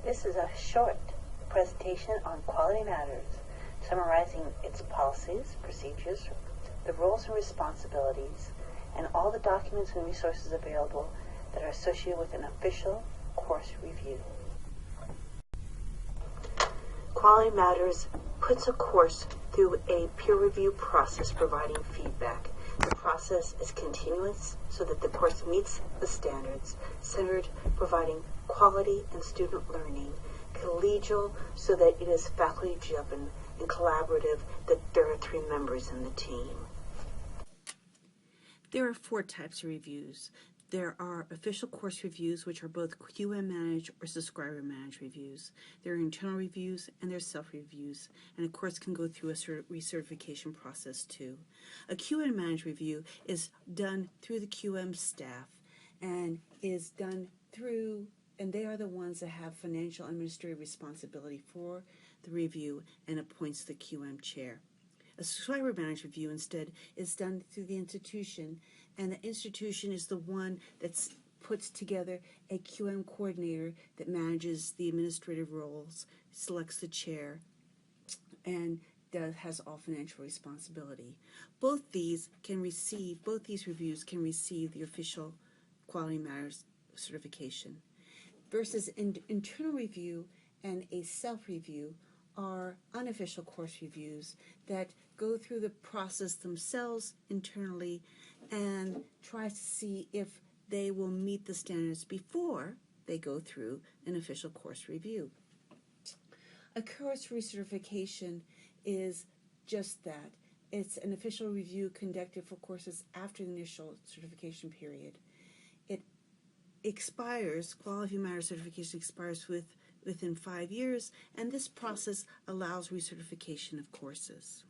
This is a short presentation on Quality Matters, summarizing its policies, procedures, the roles and responsibilities, and all the documents and resources available that are associated with an official course review. Quality Matters puts a course through a peer review process providing feedback. The process is continuous so that the course meets the standards, centered providing quality and student learning, collegial so that it is faculty-driven, and collaborative that there are 3 members in the team. There are 4 types of reviews. There are official course reviews, which are both QM managed or subscriber managed reviews. There are internal reviews and there are self-reviews, and a course can go through a recertification process too. A QM managed review is done through the QM staff and is done through, and they are the ones that have financial and administrative responsibility for the review and appoints the QM chair. A subscriber managed review instead is done through the institution, and the institution is the one that puts together a QM coordinator that manages the administrative roles, selects the chair, and has all financial responsibility. Both these reviews can receive the official Quality Matters certification. Versus internal review and a self-review are unofficial course reviews that go through the process themselves internally and try to see if they will meet the standards before they go through an official course review. A course recertification is just that. It's an official review conducted for courses after the initial certification period. It expires, Quality Matters certification expires within 5 years, and this process allows recertification of courses.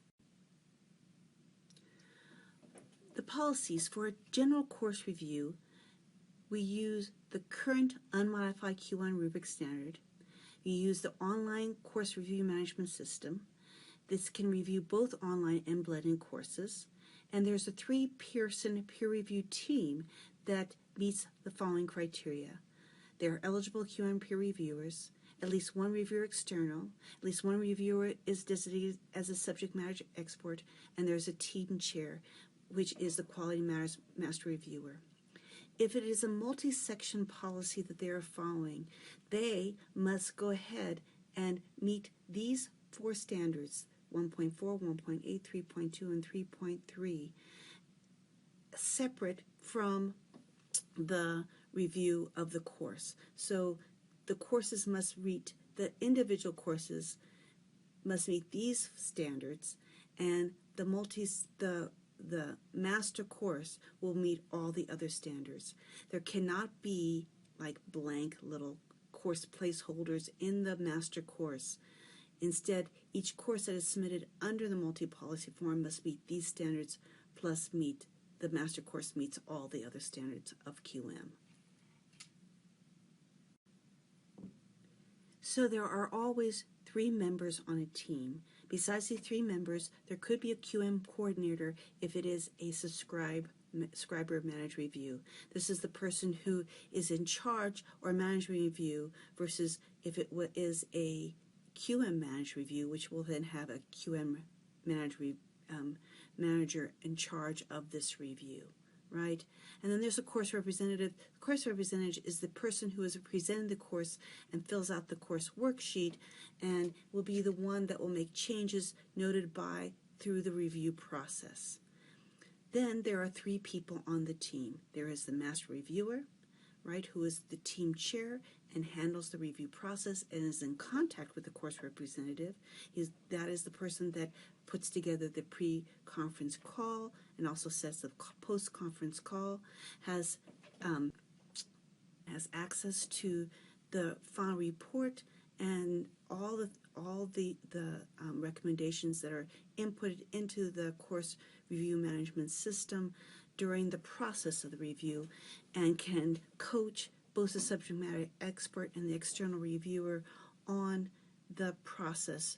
The policies for a general course review, we use the current unmodified Q1 rubric standard. We use the online course review management system. This can review both online and blended courses. And there's a 3-person peer review team that meets the following criteria. They are eligible QM peer reviewers, at least 1 reviewer external, at least 1 reviewer is designated as a subject matter expert, and there's a team chair, which is the Quality Matters Master Reviewer. If it is a multi-section policy that they are following, they must go ahead and meet these 4 standards, 1.4, 1.8, 3.2, and 3.3, separate from the review of the course. So the courses must meet, the individual courses must meet these standards, and the master course will meet all the other standards. There cannot be like blank little course placeholders in the master course. Instead, each course that is submitted under the multi-policy form must meet these standards, plus the master course meets all the other standards of QM. So there are always 3 members on a team. Besides the 3 members, there could be a QM coordinator if it is a subscriber managed review. This is the person who is in charge or management review, versus if it is a QM managed review, which will then have a QM manager in charge of this review. Right? And then there's a course representative. The course representative is the person who has presented the course and fills out the course worksheet, and will be the one that will make changes noted through the review process. Then there are 3 people on the team. There is the master reviewer, right, who is the team chair and handles the review process and is in contact with the course representative. That is the person that puts together the pre-conference call and also sets the post-conference call, has access to the final report and all the recommendations that are inputted into the course review management system during the process of the review, and can coach both the subject matter expert and the external reviewer on the process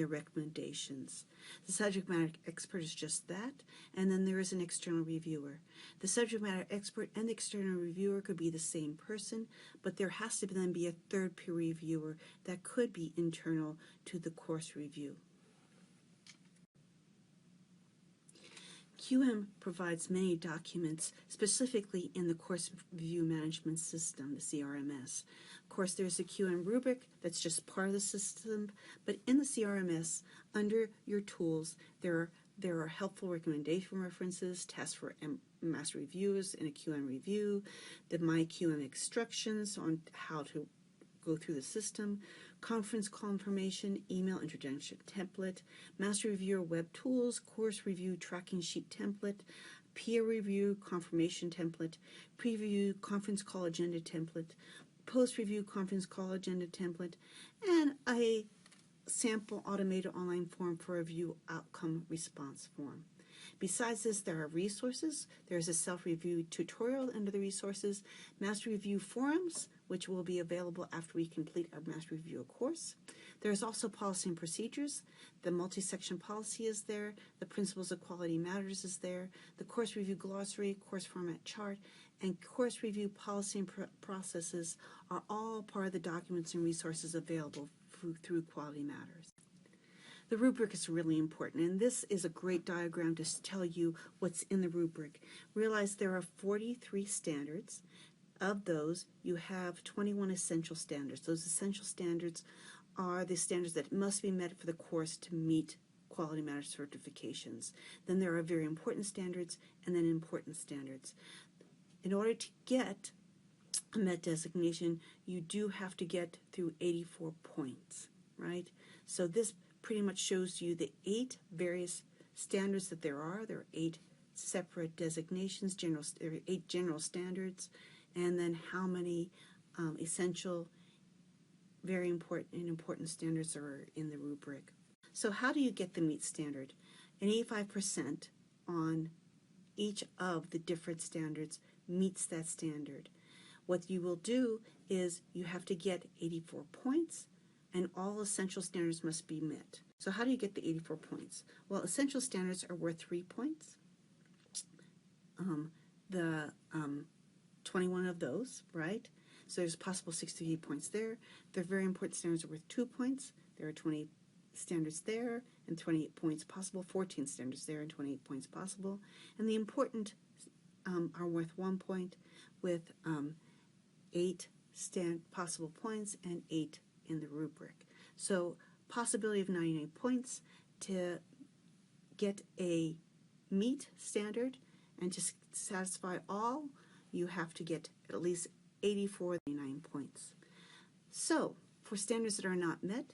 recommendations. The subject matter expert is just that, and then there is an external reviewer. The subject matter expert and the external reviewer could be the same person, but there has to then be a third peer reviewer that could be internal to the course review. QM provides many documents specifically in the Course Review Management System, the CRMS. Of course, there's a QM rubric that's just part of the system, but in the CRMS, under your tools, there are helpful recommendation references, tests for master reviewers in a QM review, the My QM instructions on how to go through the system, conference call information, email introduction template, master reviewer web tools, course review tracking sheet template, peer review confirmation template, preview conference call agenda template, post-review conference call agenda template, and a sample automated online form for review outcome response form. Besides this, there are resources. There's a self-review tutorial under the resources, master review forums, which will be available after we complete our master review course. There's also policy and procedures. The multi-section policy is there. The principles of quality matters is there. The course review glossary, course format chart, and course review policy and processes are all part of the documents and resources available through Quality Matters. The rubric is really important, and this is a great diagram to tell you what's in the rubric. Realize there are 43 standards. Of those, you have 21 essential standards. Those essential standards are the standards that must be met for the course to meet Quality Matters certifications. Then there are very important standards and then important standards. In order to get a MET designation, you do have to get through 84 points, right? So this pretty much shows you the 8 various standards that there are. There are 8 separate designations, there are 8 general standards, and then how many essential, very important standards are in the rubric. So how do you get the MEET standard? An 85% on each of the different standards meets that standard. What you will do is you have to get 84 points, and all essential standards must be met. So how do you get the 84 points? Well, essential standards are worth 3 points. 21 of those, right? So there's possible 68 points there. The very important standards are worth 2 points. There are 20 standards there and 28 points possible, 14 standards there and 28 points possible. And the important are worth 1 point with 8 possible points and 8 in the rubric. So possibility of 99 points to get a MEET standard, and to satisfy all, you have to get at least 84 99 points. So for standards that are not met,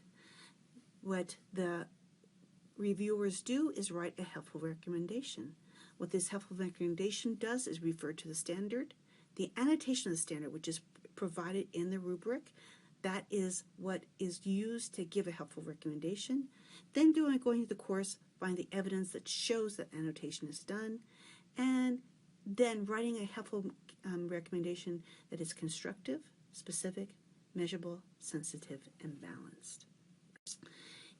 what the reviewers do is write a helpful recommendation. What this helpful recommendation does is refer to the standard, the annotation of the standard, which is provided in the rubric. That is what is used to give a helpful recommendation. Then going to the course, find the evidence that shows that annotation is done, and then writing a helpful recommendation that is constructive, specific, measurable, sensitive, and balanced.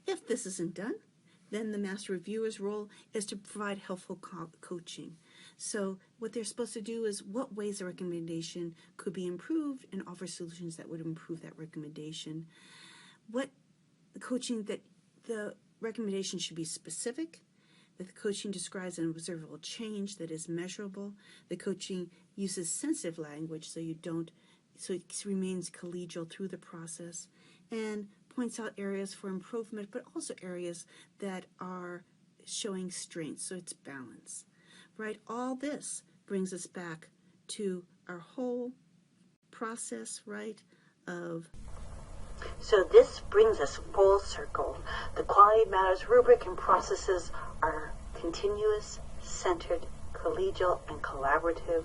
If this isn't done, then the master reviewer's role is to provide helpful coaching. So what they're supposed to do is what ways the recommendation could be improved and offer solutions that would improve that recommendation. What coaching that the recommendation should be specific, that the coaching describes an observable change that is measurable. The coaching uses sensitive language so it remains collegial through the process, and points out areas for improvement, but also areas that are showing strength, so it's balance. Right? All this brings us back to our whole process, right, of... So this brings us full circle. The Quality Matters rubric and processes are continuous, centered, collegial, and collaborative.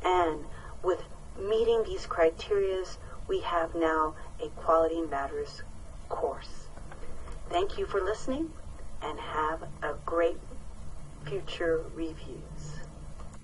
And with meeting these criteria, we have now a Quality Matters course. Thank you for listening, and have a great future reviews.